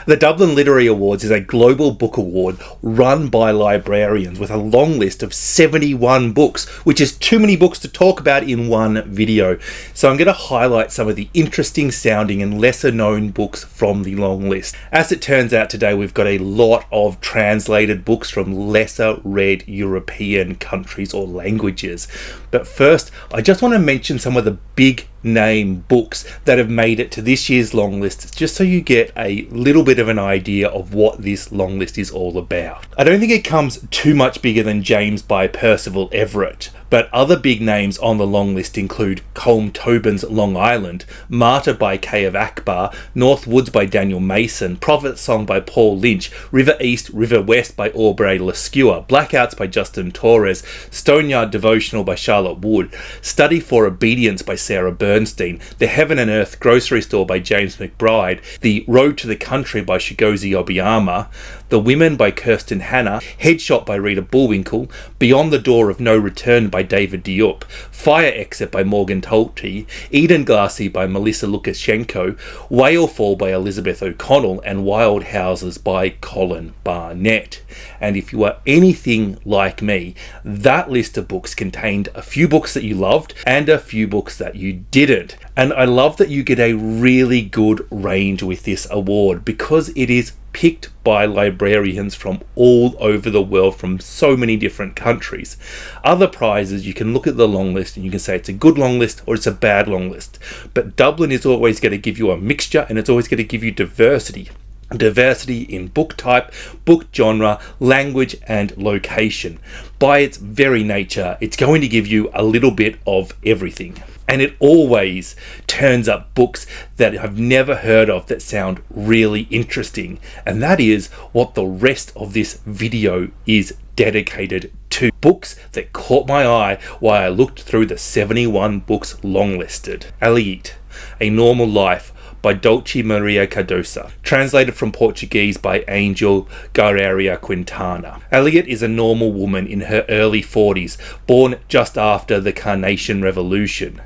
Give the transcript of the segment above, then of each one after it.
The Dublin Literary Awards is a global book award run by librarians with a long list of 71 books, which is too many books to talk about in one video. So I'm going to highlight some of the interesting sounding and lesser known books from the long list. As it turns out today, we've got a lot of translated books from lesser read European countries or languages. But first, I just want to mention some of the big name books that have made it to this year's long list, just so you get a little bit of an idea of what this long list is all about. I don't think it comes too much bigger than James by Percival Everett, but other big names on the long list include Colm Tobin's Long Island, Martyr by Kay of Akbar, North Woods by Daniel Mason, Prophet Song by Paul Lynch, River East, River West by Aubrey Lescure, Blackouts by Justin Torres, Stoneyard Devotional by Charlotte Wood, Study for Obedience by Sarah Bernstein, The Heaven and Earth Grocery Store by James McBride, The Road to the Country by Shigozi Obiyama, The Women by Kirsten Hanna, Headshot by Rita Bullwinkle, Beyond the Door of No Return by David Diop, Fire Exit by Morgan Talty, Eden Glassy by Melissa Lukashenko, Whalefall by Elizabeth O'Connell, and Wild Houses by Colin Barnett. And if you are anything like me, that list of books contained a few books that you loved and a few books that you didn't. And I love that you get a really good range with this award because it is picked by librarians from all over the world from so many different countries. Other prizes, you can look at the long list and you can say it's a good long list or it's a bad long list. But Dublin is always going to give you a mixture and it's always going to give you diversity. Diversity in book type, book genre, language and location. By its very nature, it's going to give you a little bit of everything. And it always turns up books that I've never heard of that sound really interesting. And that is what the rest of this video is dedicated to. Books that caught my eye while I looked through the 71 books longlisted. Eliete, A Normal Life by Dulce Maria Cardoso, translated from Portuguese by Angel Guerreira Quintana. Eliete is a normal woman in her early 40s, born just after the Carnation Revolution.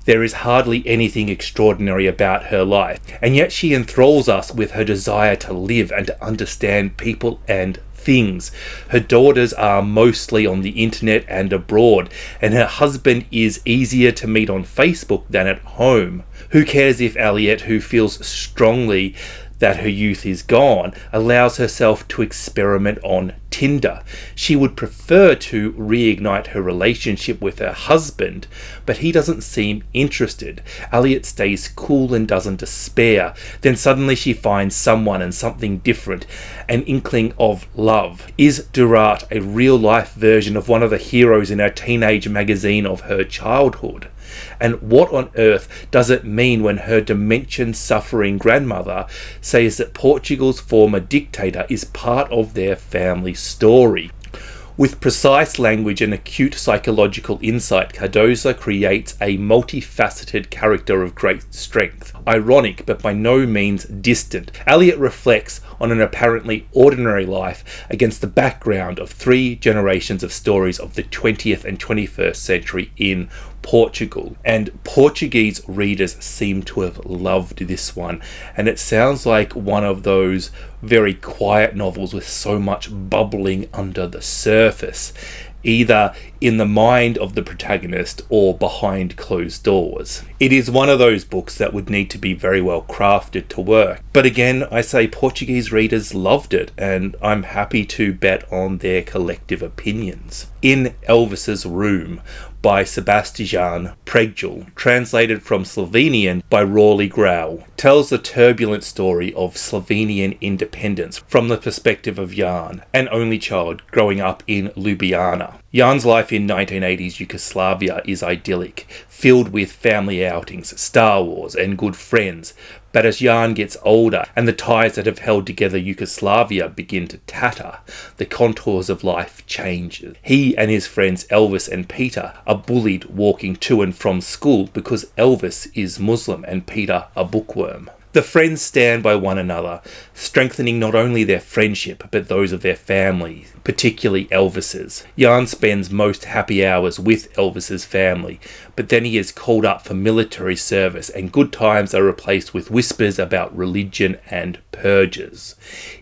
There is hardly anything extraordinary about her life, and yet she enthralls us with her desire to live and to understand people and things. Her daughters are mostly on the internet and abroad, and her husband is easier to meet on Facebook than at home. Who cares if Eliete, who feels strongly that her youth is gone, allows herself to experiment on Tinder? She would prefer to reignite her relationship with her husband, but he doesn't seem interested. Eliete stays cool and doesn't despair. Then suddenly she finds someone and something different, an inkling of love. Is Durat a real-life version of one of the heroes in her teenage magazine of her childhood? And what on earth does it mean when her dementia-suffering grandmother says that Portugal's former dictator is part of their family story? With precise language and acute psychological insight, Cardoso creates a multifaceted character of great strength. Ironic, but by no means distant, Eliete reflects on an apparently ordinary life against the background of 3 generations of stories of the 20th and 21st century in Portugal. And Portuguese readers seem to have loved this one, and it sounds like one of those very quiet novels with so much bubbling under the surface, either in the mind of the protagonist or behind closed doors. It is one of those books that would need to be very well crafted to work. But again, I say Portuguese readers loved it, and I'm happy to bet on their collective opinions. In Elvis's Room by Sebastian Pregjul, translated from Slovenian by Rawley Grau, tells the turbulent story of Slovenian independence from the perspective of Jan, an only child growing up in Ljubljana. Jan's life in 1980s Yugoslavia is idyllic, filled with family outings, Star Wars and good friends. But as Jan gets older and the ties that have held together Yugoslavia begin to tatter, the contours of life change. He and his friends Elvis and Peter are bullied walking to and from school because Elvis is Muslim and Peter a bookworm. The friends stand by one another, strengthening not only their friendship but those of their family, particularly Elvis's. Jan spends most happy hours with Elvis's family, but then he is called up for military service and good times are replaced with whispers about religion and purges.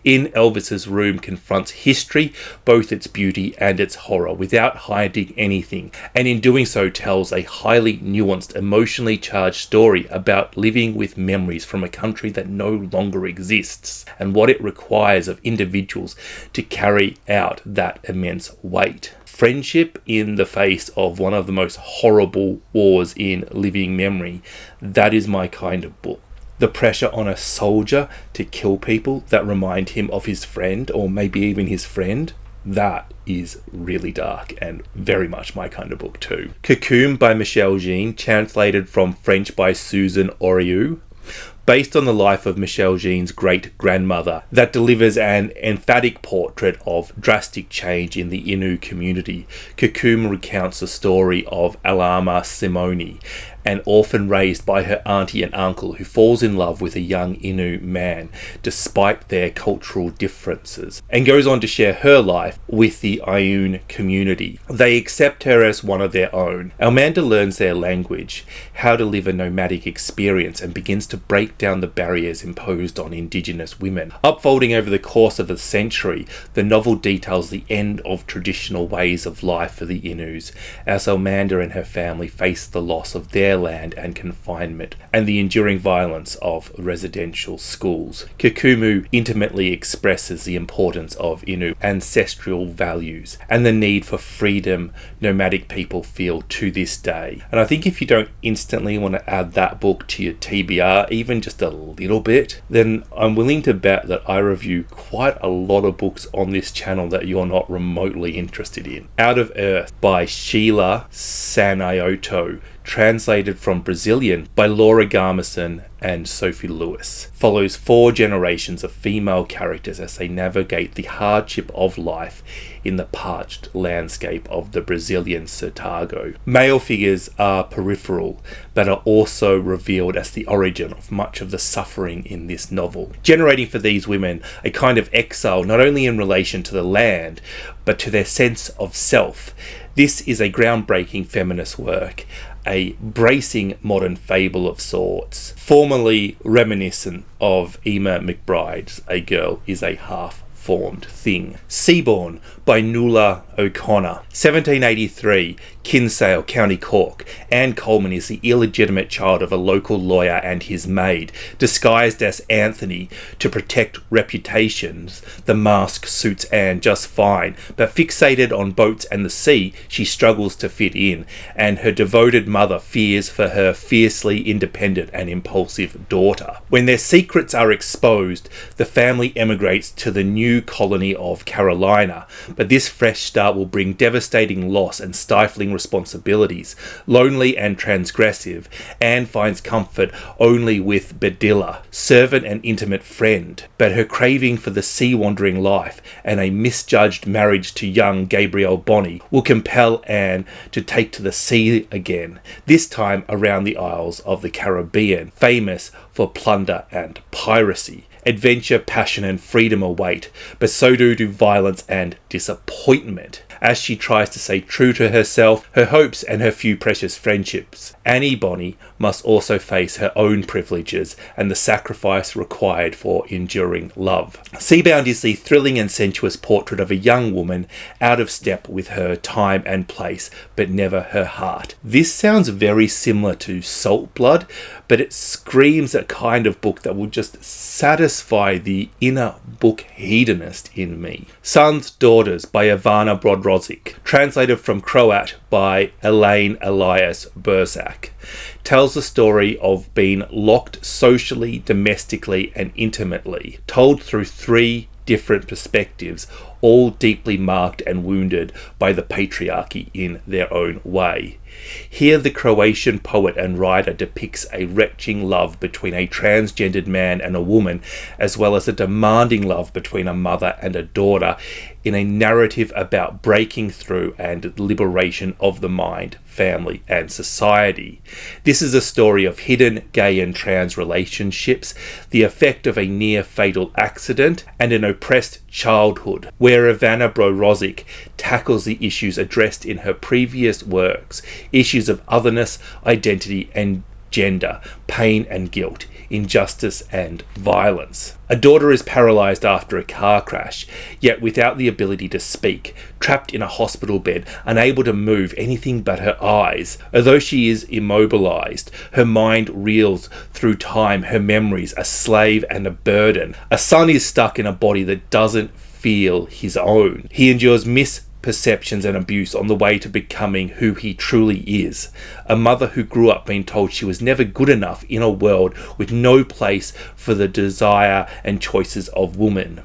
In Elvis's room confronts history, both its beauty and its horror, without hiding anything, and in doing so tells a highly nuanced, emotionally charged story about living with memories from a country that no longer exists, and what it requires of individuals to carry out that immense weight. Friendship in the face of one of the most horrible wars in living memory, that is my kind of book. The pressure on a soldier to kill people that remind him of his friend, or maybe even his friend, that is really dark and very much my kind of book too. Kakum by Michel Jean, translated from French by Susan Oriou. Based on the life of Michel Jean's great-grandmother, that delivers an emphatic portrait of drastic change in the Innu community. Kakum recounts the story of Alama Simone, an orphan raised by her auntie and uncle who falls in love with a young Innu man despite their cultural differences, and goes on to share her life with the Ainu community. They accept her as one of their own. Amanda learns their language, how to live a nomadic experience, and begins to break down the barriers imposed on Indigenous women. Upfolding over the course of a century, the novel details the end of traditional ways of life for the Innus, as Amanda and her family face the loss of their land and confinement, and the enduring violence of residential schools. Kakumu intimately expresses the importance of Innu ancestral values and the need for freedom nomadic people feel to this day. And I think if you don't instantly want to add that book to your TBR, even just a little bit, then I'm willing to bet that I review quite a lot of books on this channel that you're not remotely interested in. Out of Earth by Sheila Sanioto, translated from Brazilian by Laura Garmison and Sophie Lewis, follows 4 generations of female characters as they navigate the hardship of life in the parched landscape of the Brazilian Cerrado. Male figures are peripheral, but are also revealed as the origin of much of the suffering in this novel, generating for these women a kind of exile not only in relation to the land, but to their sense of self. This is a groundbreaking feminist work, a bracing modern fable of sorts, formerly reminiscent of Emma McBride's A Girl is a Half-Formed Thing. Seaborne by Nuala O'Connor. 1783, Kinsale, County Cork. Anne Coleman is the illegitimate child of a local lawyer and his maid. Disguised as Anthony to protect reputations, the mask suits Anne just fine, but fixated on boats and the sea, she struggles to fit in, and her devoted mother fears for her fiercely independent and impulsive daughter. When their secrets are exposed, the family emigrates to the new colony of Carolina, but this fresh start will bring devastating loss and stifling responsibilities. Lonely and transgressive, Anne finds comfort only with Bedilla, servant and intimate friend, but her craving for the sea-wandering life and a misjudged marriage to young Gabriel Bonney will compel Anne to take to the sea again, this time around the Isles of the Caribbean, famous for plunder and piracy. Adventure, passion and freedom await, but so do violence and disappointment, as she tries to stay true to herself, her hopes and her few precious friendships. Annie Bonney must also face her own privileges and the sacrifice required for enduring love. Seabound is the thrilling and sensuous portrait of a young woman out of step with her time and place, but never her heart. This sounds very similar to Salt Blood, but it screams a kind of book that will just satisfy the inner book hedonist in me. Sons, Daughters by Ivana Brodrozic, translated from Croat by Elaine Elias Burzak, tells the story of being locked socially, domestically and intimately, told through 3 different perspectives, all deeply marked and wounded by the patriarchy in their own way. Here the Croatian poet and writer depicts a retching love between a transgendered man and a woman, as well as a demanding love between a mother and a daughter, in a narrative about breaking through and liberation of the mind, family, and society. This is a story of hidden gay and trans relationships, the effect of a near-fatal accident, and an oppressed childhood, where Ivana Brorozic tackles the issues addressed in her previous works, issues of otherness, identity, and gender, pain and guilt, injustice and violence. A daughter is paralysed after a car crash, yet without the ability to speak, trapped in a hospital bed, unable to move anything but her eyes. Although she is immobilised, her mind reels through time, her memories, a slave and a burden. A son is stuck in a body that doesn't feel his own. He endures misperceptions and abuse on the way to becoming who he truly is. A mother who grew up being told she was never good enough in a world with no place for the desire and choices of women.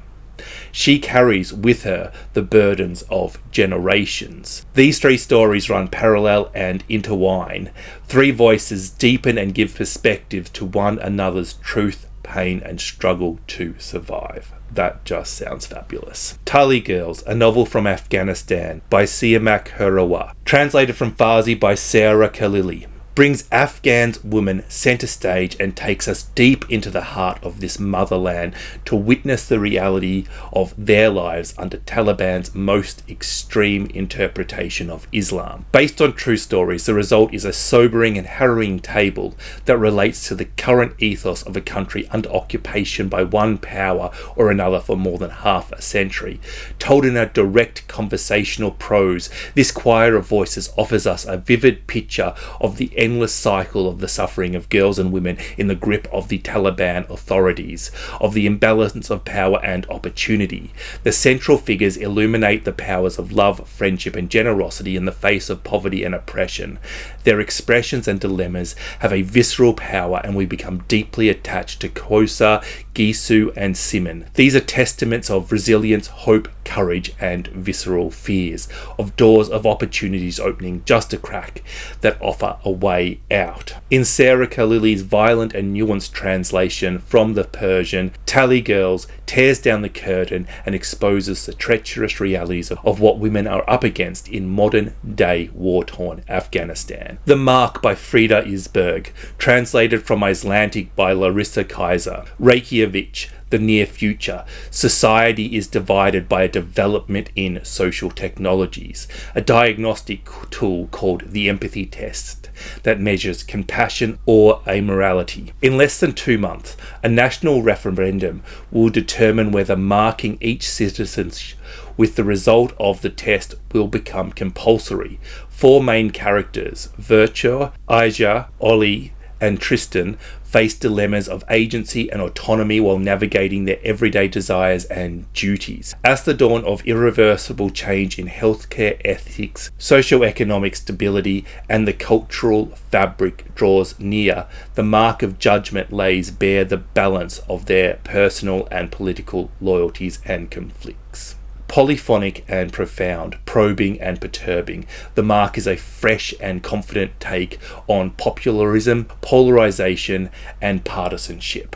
She carries with her the burdens of generations. These three stories run parallel and intertwine. Three voices deepen and give perspective to one another's truth, pain, and struggle to survive. That just sounds fabulous. Tali Girls, a novel from Afghanistan by Siamak Hurawa, translated from Farsi by Sarah Khalili, brings Afghan women centre stage and takes us deep into the heart of this motherland to witness the reality of their lives under Taliban's most extreme interpretation of Islam. Based on true stories, the result is a sobering and harrowing tale that relates to the current ethos of a country under occupation by one power or another for more than half a century. Told in a direct conversational prose, this choir of voices offers us a vivid picture of the endless cycle of the suffering of girls and women in the grip of the Taliban authorities, of the imbalance of power and opportunity. The central figures illuminate the powers of love, friendship, and generosity in the face of poverty and oppression. Their expressions and dilemmas have a visceral power, and we become deeply attached to Kosa, Gisu, and Simon. These are testaments of resilience, hope, courage, and visceral fears, of doors of opportunities opening just a crack that offer a way out. In Sarah Khalili's violent and nuanced translation from the Persian, Tali Girls tears down the curtain and exposes the treacherous realities of what women are up against in modern-day war-torn Afghanistan. The Mark by Frida Isberg, translated from Icelandic by Larissa Kaiser. Reykjavik, the near future. Society is divided by a development in social technologies, a diagnostic tool called the empathy test that measures compassion or amorality. In less than 2 months, a national referendum will determine whether marking each citizen with the result of the test will become compulsory. 4 main characters, Virtua, Aja, Ollie, and Tristan, face dilemmas of agency and autonomy while navigating their everyday desires and duties. As the dawn of irreversible change in healthcare ethics, socio-economic stability, and the cultural fabric draws near, the mark of judgment lays bare the balance of their personal and political loyalties and conflicts. Polyphonic and profound, probing and perturbing, the Mark is a fresh and confident take on popularism, polarization, and partisanship.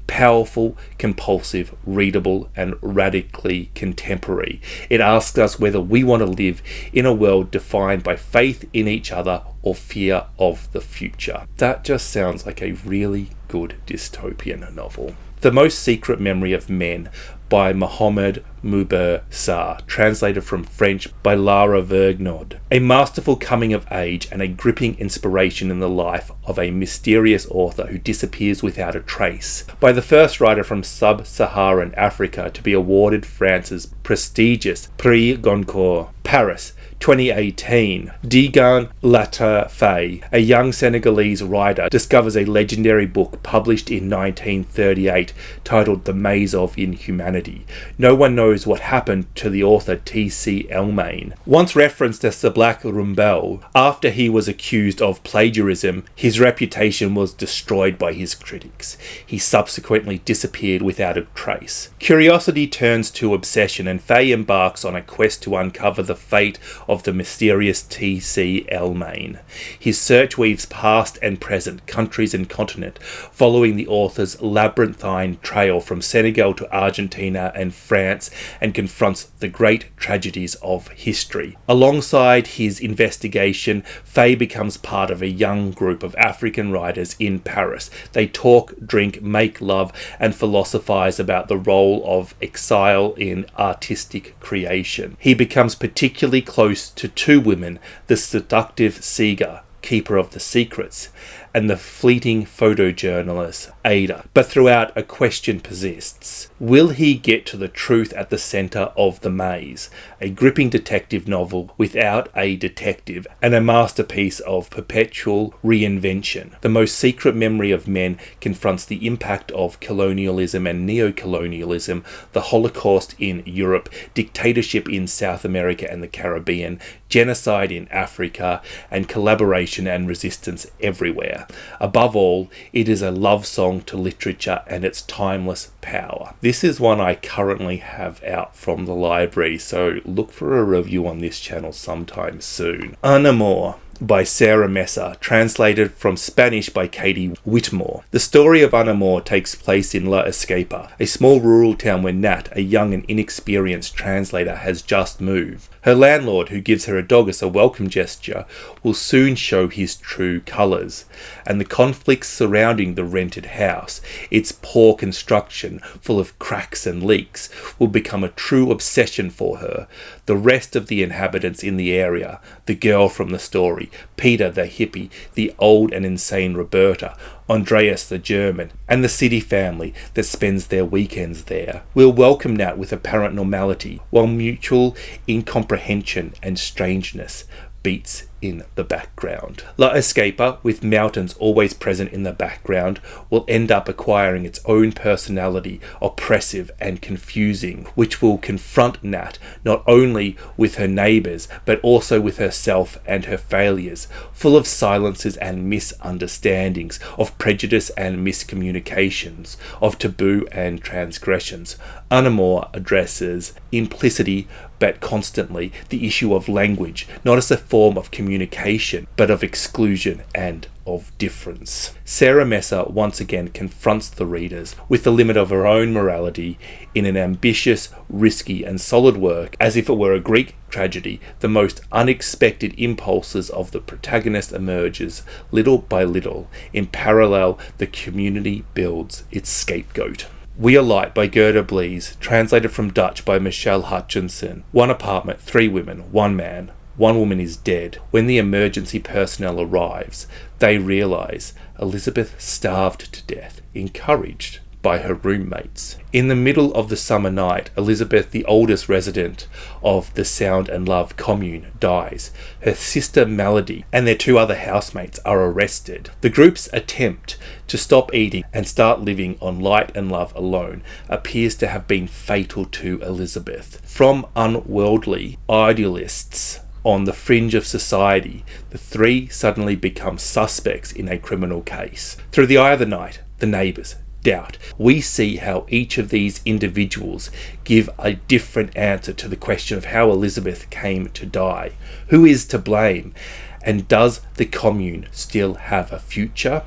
Powerful, compulsive, readable, and radically contemporary. It asks us whether we want to live in a world defined by faith in each other or fear of the future. That just sounds like a really good dystopian novel. The Most Secret Memory of Men by Mohamed Mouber-Sarr, translated from French by Lara Vergnaud. A masterful coming of age and a gripping inspiration in the life of a mysterious author who disappears without a trace. By the first writer from sub-Saharan Africa to be awarded France's prestigious Prix Goncourt. Paris, 2018. Digan Latafay, a young Senegalese writer, discovers a legendary book published in 1938 titled The Maze of Inhumanity. No one knows what happened to the author T.C. Elmain. Once referenced as the Black Rumbel, after he was accused of plagiarism, his reputation was destroyed by his critics. He subsequently disappeared without a trace. Curiosity turns to obsession, and Faye embarks on a quest to uncover the fate of the mysterious T.C. Elmain. His search weaves past and present, countries and continent, following the author's labyrinthine trail from Senegal to Argentina and France, and confronts the great tragedies of history. Alongside his investigation, Faye becomes part of a young group of African writers in Paris. They talk, drink, make love, and philosophize about the role of exile in artistic creation. He becomes particularly close to two women, the seductive Seeger, keeper of the secrets, and the fleeting photojournalist Ada. But throughout, a question persists. Will he get to the truth at the centre of the maze? A gripping detective novel without a detective, and a masterpiece of perpetual reinvention. The most secret memory of men confronts the impact of colonialism and neo-colonialism, the Holocaust in Europe, dictatorship in South America and the Caribbean, genocide in Africa, and collaboration and resistance everywhere. Above all, it is a love song to literature and its timeless power. This is one I currently have out from the library, so look for a review on this channel sometime soon. Animore by Sarah Messer, translated from Spanish by Katie Whitmore. The story of Animore takes place in La Escapa, a small rural town where Nat, a young and inexperienced translator, has just moved. Her landlord, who gives her a dog as a welcome gesture, will soon show his true colours, and the conflicts surrounding the rented house, its poor construction, full of cracks and leaks, will become a true obsession for her. The rest of the inhabitants in the area, the girl from the story, Peter the hippie, the old and insane Roberta, Andreas the German, and the city family that spends their weekends there, will welcome Nat with apparent normality, while mutual incomprehension and strangeness beats in the background. La Escapa, with mountains always present in the background, will end up acquiring its own personality, oppressive and confusing, which will confront Nat not only with her neighbours, but also with herself and her failures, full of silences and misunderstandings, of prejudice and miscommunications, of taboo and transgressions. Animore addresses implicity but constantly the issue of language, not as a form of communication, but of exclusion and of difference. Sarah Messer once again confronts the readers with the limit of her own morality in an ambitious, risky and solid work. As if it were a Greek tragedy, the most unexpected impulses of the protagonist emerges little by little. In parallel, the community builds its scapegoat. We Are Light by Gerda Blees, translated from Dutch by Michelle Hutchinson. One apartment, 3 women, 1 man. 1 woman is dead. When the emergency personnel arrives, they realise Elizabeth starved to death, encouraged by her roommates. In the middle of the summer night, Elizabeth, the oldest resident of the Sound and Love commune, dies. Her sister Melody and their 2 other housemates are arrested. The group's attempt to stop eating and start living on light and love alone appears to have been fatal to Elizabeth. From unworldly idealists on the fringe of society, the 3 suddenly become suspects in a criminal case. Through the eye of the night, the neighbours, doubt, we see how each of these individuals give a different answer to the question of how Elizabeth came to die. Who is to blame? And does the commune still have a future?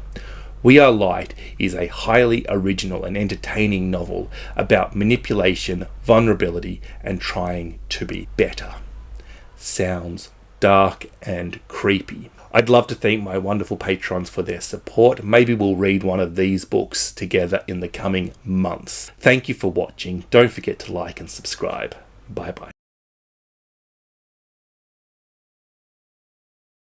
We Are Light is a highly original and entertaining novel about manipulation, vulnerability, and trying to be better. Sounds dark and creepy. I'd love to thank my wonderful patrons for their support. Maybe we'll read one of these books together in the coming months. Thank you for watching. Don't forget to like and subscribe. Bye bye.